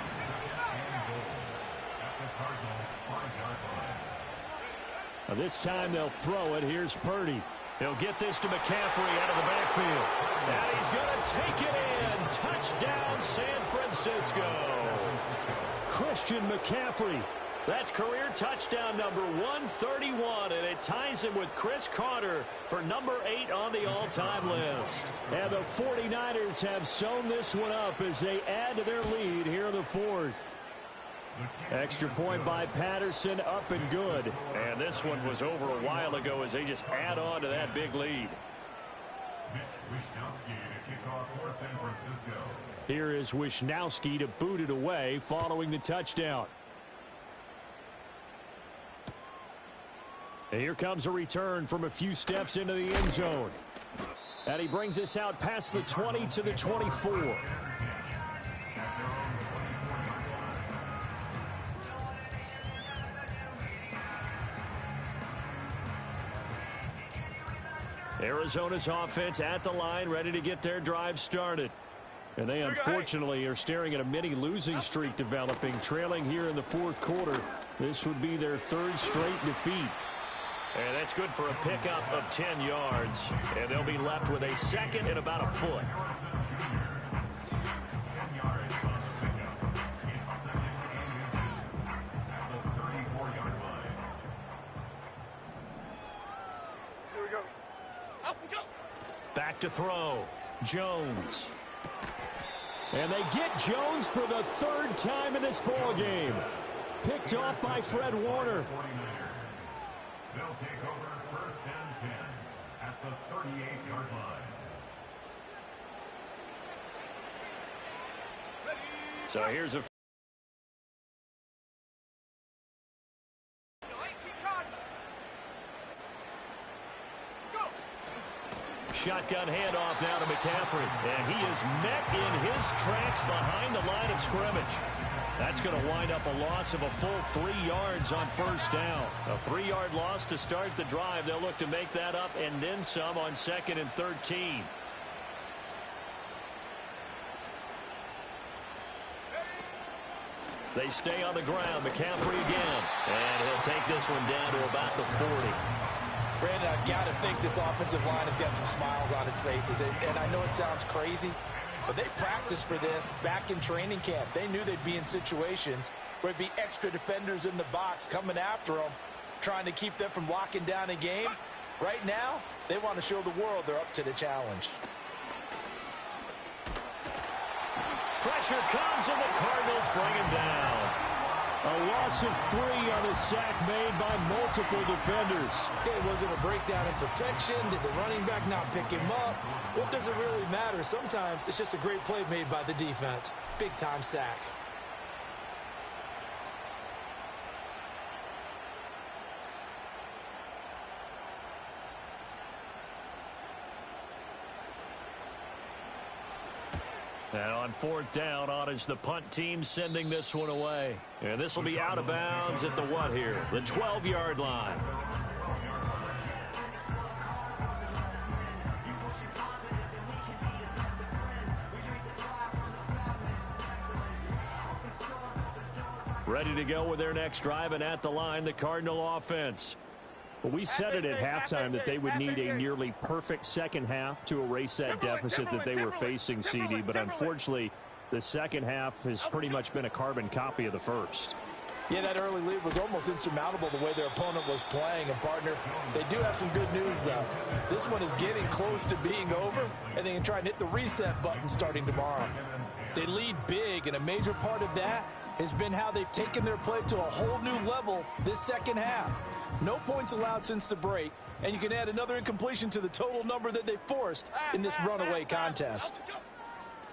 Now this time they'll throw it. Here's Purdy. He'll get this to McCaffrey out of the backfield. And he's going to take it in. Touchdown, San Francisco. Christian McCaffrey. That's career touchdown number 131, and it ties him with Chris Carter for number 8 on the all-time list. And the 49ers have sewn this one up as they add to their lead here in the 4th. Extra point by Patterson, up and good. And this one was over a while ago as they just add on to that big lead. Here is Wishnowski to boot it away following the touchdown. And here comes a return from a few steps into the end zone. And he brings us out past the 20 to the 24. Arizona's offense at the line, ready to get their drive started. And they unfortunately are staring at a mini losing streak developing, trailing here in the 4th quarter. This would be their 3rd straight defeat. And that's good for a pickup of 10 yards. And they'll be left with a 2nd and about a foot. Here we go. Up we go! Back to throw. Jones. And they get Jones for the 3rd time in this ball game. Picked off by Fred Warner. the 38-yard line. So here's a shotgun handoff now to McCaffrey. And he is met in his tracks behind the line of scrimmage. That's going to wind up a loss of a full 3 yards on first down. A 3-yard loss to start the drive. They'll look to make that up and then some on 2nd and 13. They stay on the ground. McCaffrey again. And he'll take this one down to about the 40. Brandon, I've got to think this offensive line has got some smiles on its faces. And I know it sounds crazy, but they practiced for this back in training camp. They knew they'd be in situations where there'd be extra defenders in the box coming after them, trying to keep them from locking down a game. Right now, they want to show the world they're up to the challenge. Pressure comes, and the Cardinals bring him down. A loss of 3 on a sack made by multiple defenders. Okay, was it a breakdown in protection? Did the running back not pick him up? What does it really matter? Sometimes it's just a great play made by the defense. Big-time sack. And on 4th down, on is the punt team sending this one away. And this will be out of bounds at the what here? The 12-yard line. Ready to go with their next drive, and at the line, the Cardinal offense. Well, we said it at halftime that they would need a nearly perfect second half to erase that deficit that they were facing, CD. But unfortunately, the second half has pretty much been a carbon copy of the first. Yeah, that early lead was almost insurmountable the way their opponent was playing. And, partner, they do have some good news, though. This one is getting close to being over, and they can try and hit the reset button starting tomorrow. They lead big, and a major part of that has been how they've taken their play to a whole new level this second half. No points allowed since the break, and you can add another incompletion to the total number that they forced in this runaway contest.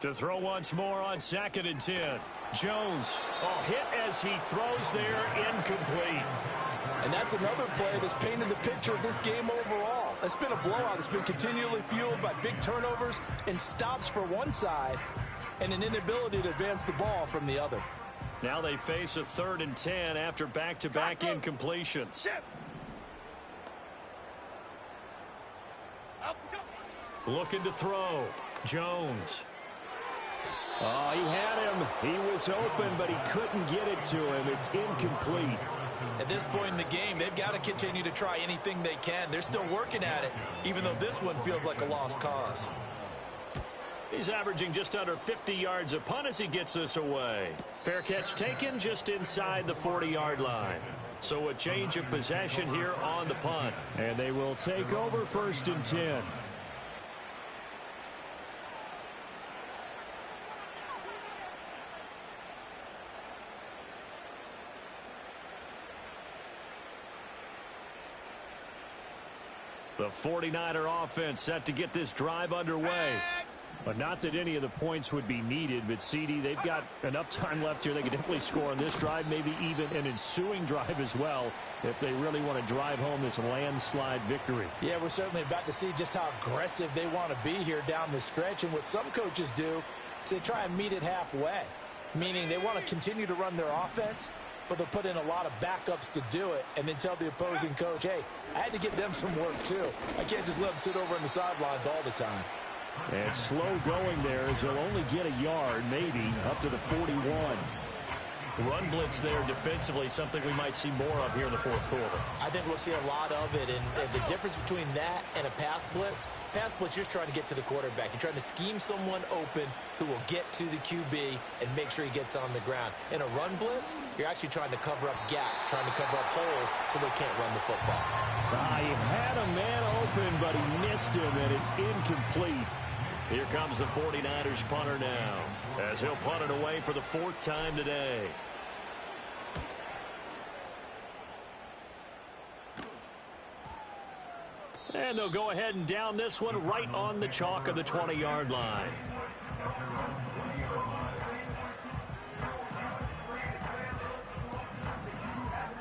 To throw once more on 2nd and 10. Jones, hit as he throws there, incomplete. And that's another play that's painted the picture of this game overall. It's been a blowout. It's been continually fueled by big turnovers and stops for one side and an inability to advance the ball from the other. Now they face a 3rd and 10 after back-to-back incompletions. Looking to throw. Jones. Oh, he had him. He was open, but he couldn't get it to him. It's incomplete. At this point in the game, they've got to continue to try anything they can. They're still working at it, even though this one feels like a lost cause. He's averaging just under 50 yards a punt as he gets this away. Fair catch taken just inside the 40-yard line. So a change of possession here on the punt. And they will take over 1st and 10. The 49er offense set to get this drive underway. But not that any of the points would be needed, but CD, they've got enough time left here. They could definitely score on this drive, maybe even an ensuing drive as well, if they really want to drive home this landslide victory. Yeah, we're certainly about to see just how aggressive they want to be here down the stretch. And what some coaches do is they try and meet it halfway, meaning they want to continue to run their offense, but they'll put in a lot of backups to do it and then tell the opposing coach, hey, I had to get them some work too. I can't just let them sit over on the sidelines all the time. And slow going there as they'll only get a yard, maybe, up to the 41. Run blitz there defensively, something we might see more of here in the 4th quarter. I think we'll see a lot of it, and the difference between that and a pass blitz, you're just trying to get to the quarterback. You're trying to scheme someone open who will get to the QB and make sure he gets on the ground. In a run blitz, you're actually trying to cover up gaps, trying to cover up holes so they can't run the football. He had a man open, but he missed him, and it's incomplete. Here comes the 49ers punter now, as he'll punt it away for the 4th time today. And they'll go ahead and down this one right on the chalk of the 20-yard line.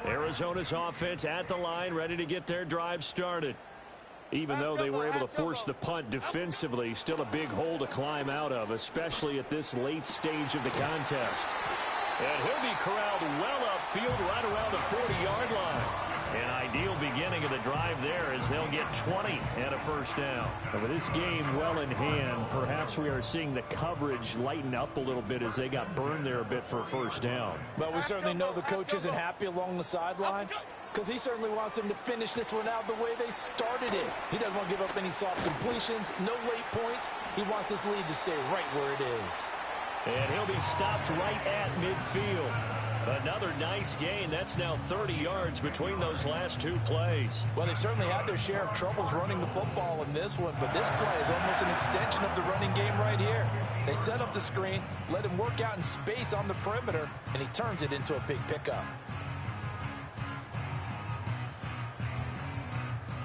Arizona's offense at the line, ready to get their drive started. Even though they were able to force the punt defensively, still a big hole to climb out of, especially at this late stage of the contest. And he'll be corralled well upfield right around the 40-yard line. An ideal beginning of the drive there as they'll get 20 and a first down. And with this game well in hand, perhaps we are seeing the coverage lighten up a little bit as they got burned there a bit for a first down. But we certainly know the coach isn't happy along the sideline because he certainly wants them to finish this one out the way they started it. He doesn't want to give up any soft completions, no late points. He wants his lead to stay right where it is. And he'll be stopped right at midfield. Another nice gain. That's now 30 yards between those last two plays. Well, they've certainly had their share of troubles running the football in this one, but this play is almost an extension of the running game right here. They set up the screen, let him work out in space on the perimeter, and he turns it into a big pickup.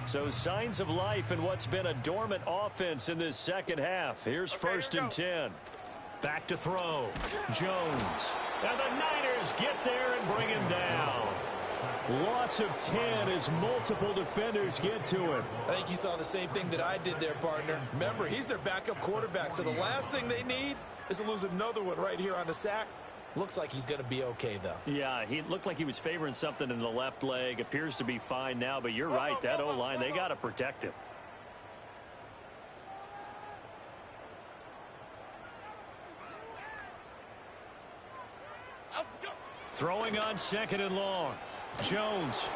So signs of life in what's been a dormant offense in this second half. Here's first and 10. Back to throw. Jones. And the Niners get there and bring him down. Loss of 10 as multiple defenders get to him. I think you saw the same thing that I did there, partner. Remember, he's their backup quarterback, so the last thing they need is to lose another one right here on the sack. Looks like he's going to be okay, though. Yeah, he looked like he was favoring something in the left leg. Appears to be fine now, but you're right. That O-line, they got to protect him. Throwing on second and long. Jones.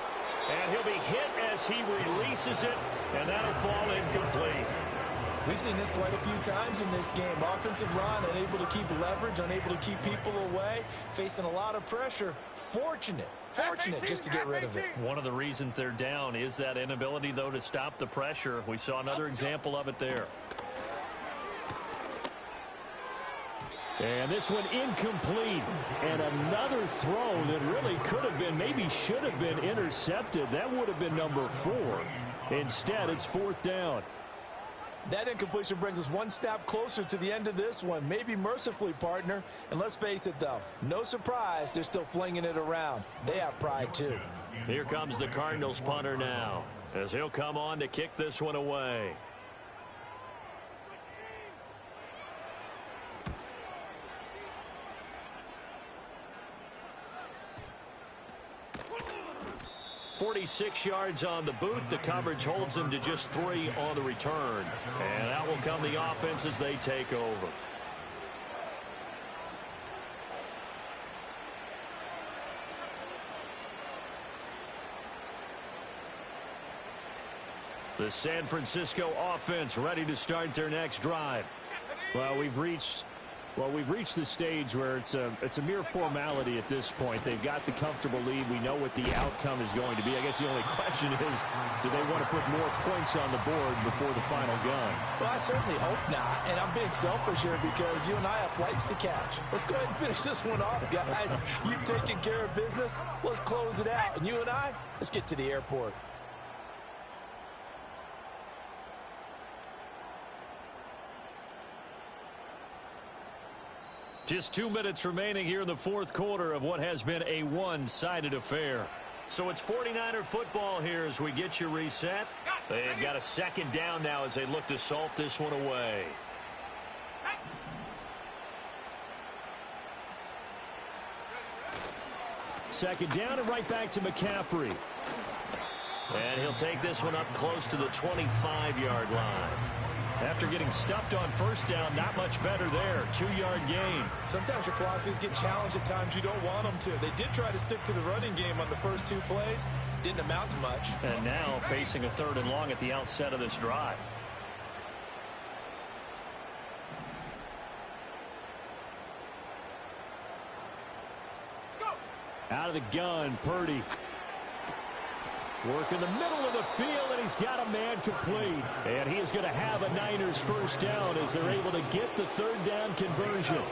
And he'll be hit as he releases it, and that'll fall incomplete. We've seen this quite a few times in this game. Offensive line unable to keep leverage, unable to keep people away, facing a lot of pressure. Fortunate just to get rid of it. One of the reasons they're down is that inability, though, to stop the pressure. We saw another example of it there. And this one incomplete. And another throw that really could have been, maybe should have been intercepted. That would have been number 4. Instead, it's fourth down. That incompletion brings us one snap closer to the end of this one. Maybe mercifully, partner. And let's face it, though, no surprise, they're still flinging it around. They have pride, too. Here comes the Cardinals punter now, as he'll come on to kick this one away. .46 yards on the boot. The coverage holds him to just 3 on the return. And out will come the offense as they take over. The San Francisco offense ready to start their next drive. Well, we've reached the stage where it's a mere formality at this point. They've got the comfortable lead. We know what the outcome is going to be. I guess the only question is, do they want to put more points on the board before the final gun? Well, I certainly hope not. And I'm being selfish here because you and I have flights to catch. Let's go ahead and finish this one off, guys. You've taken care of business. Let's close it out. And you and I, let's get to the airport. Just 2 minutes remaining here in the fourth quarter of what has been a one-sided affair. So it's 49er football here as we get you reset. They've got a second down now as they look to salt this one away. Second down and right back to McCaffrey. And he'll take this one up close to the 25-yard line. After getting stuffed on first down, not much better there. 2-yard gain. Sometimes your philosophies get challenged at times you don't want them to. They did try to stick to the running game on the first 2 plays. Didn't amount to much. And now facing a 3rd and long at the outset of this drive. Out of the gun, Purdy. Work in the middle of the field, and he's got a man complete. And he is going to have a Niners first down as they're able to get the 3rd down conversion.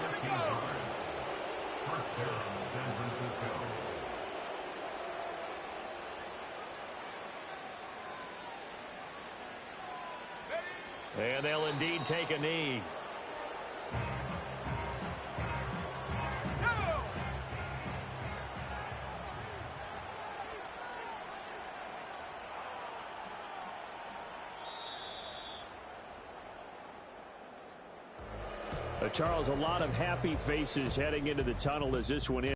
And they'll indeed take a knee. Charles, a lot of happy faces heading into the tunnel as this one ends.